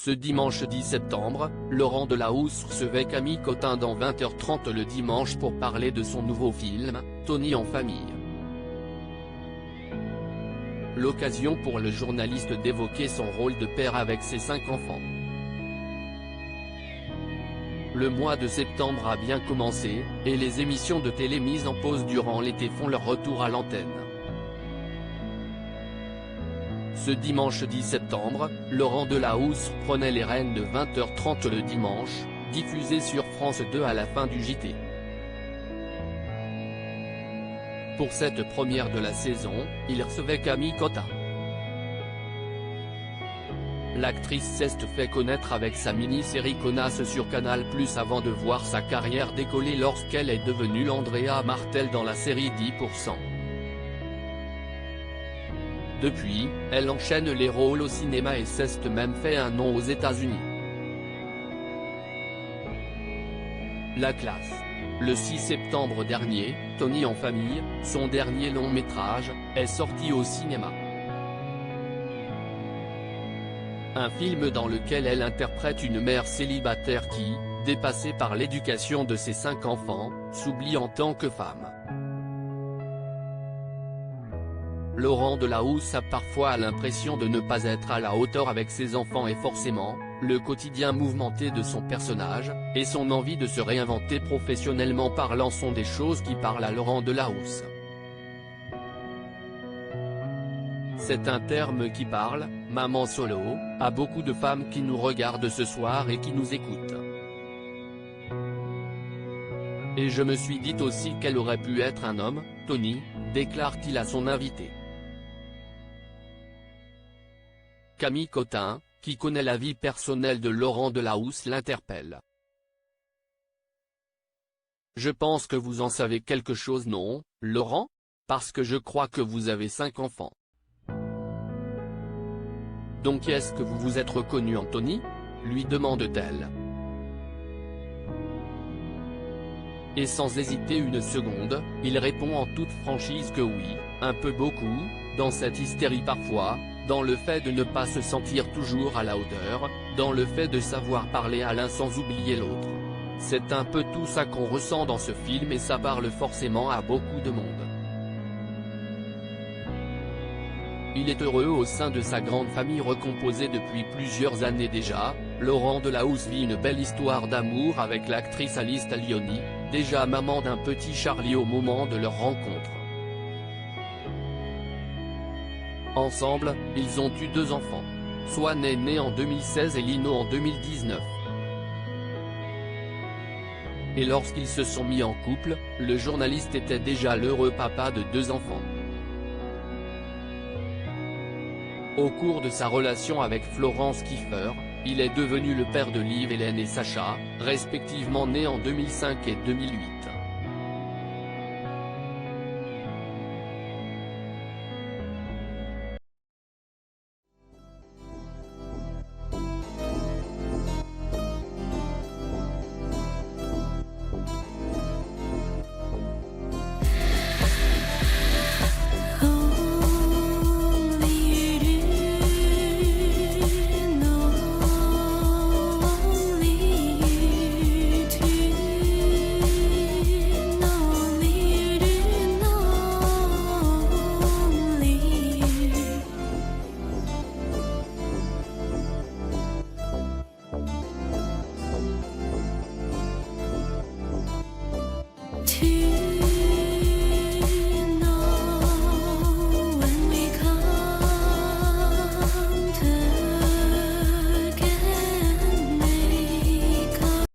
Ce dimanche 10 septembre, Laurent Delahousse recevait Camille Cottin dans 20h30 le dimanche pour parler de son nouveau film, Tony en famille. L'occasion pour le journaliste d'évoquer son rôle de père avec ses 5 enfants. Le mois de septembre a bien commencé, et les émissions de télé mises en pause durant l'été font leur retour à l'antenne. Ce dimanche 10 septembre, Laurent Delahousse prenait les rênes de 20h30 le dimanche, diffusé sur France 2 à la fin du JT. Pour cette première de la saison, il recevait Camille Cottin. L'actrice s'est fait connaître avec sa mini-série Connasse sur Canal+ avant de voir sa carrière décoller lorsqu'elle est devenue l'Andrea Martel dans la série 10%. Depuis, elle enchaîne les rôles au cinéma et s'est même fait un nom aux États-Unis. La classe. Le 6 septembre dernier, Tony en famille, son dernier long métrage, est sorti au cinéma. Un film dans lequel elle interprète une mère célibataire qui, dépassée par l'éducation de ses 5 enfants, s'oublie en tant que femme. Laurent Delahousse a parfois l'impression de ne pas être à la hauteur avec ses enfants et forcément, le quotidien mouvementé de son personnage, et son envie de se réinventer professionnellement parlant sont des choses qui parlent à Laurent Delahousse. C'est un terme qui parle, maman solo, à beaucoup de femmes qui nous regardent ce soir et qui nous écoutent. Et je me suis dit aussi qu'elle aurait pu être un homme, Tony, déclare-t-il à son invité. Camille Cottin, qui connaît la vie personnelle de Laurent Delahousse l'interpelle. Je pense que vous en savez quelque chose, non, Laurent? Parce que je crois que vous avez 5 enfants. Donc est-ce que vous vous êtes reconnu en Tony? Lui demande-t-elle. Et sans hésiter une seconde, il répond en toute franchise que oui, un peu beaucoup, dans cette hystérie parfois, dans le fait de ne pas se sentir toujours à la hauteur, dans le fait de savoir parler à l'un sans oublier l'autre. C'est un peu tout ça qu'on ressent dans ce film et ça parle forcément à beaucoup de monde. Il est heureux au sein de sa grande famille recomposée depuis plusieurs années déjà. Laurent Delahousse vit une belle histoire d'amour avec l'actrice Alice Taglioni, déjà maman d'un petit Charlie au moment de leur rencontre. Ensemble, ils ont eu 2 enfants. Swan est né en 2016 et Lino en 2019. Et lorsqu'ils se sont mis en couple, le journaliste était déjà l'heureux papa de 2 enfants. Au cours de sa relation avec Florence Kieffer, il est devenu le père de Liv Hélène et Sacha, respectivement nés en 2005 et 2008. To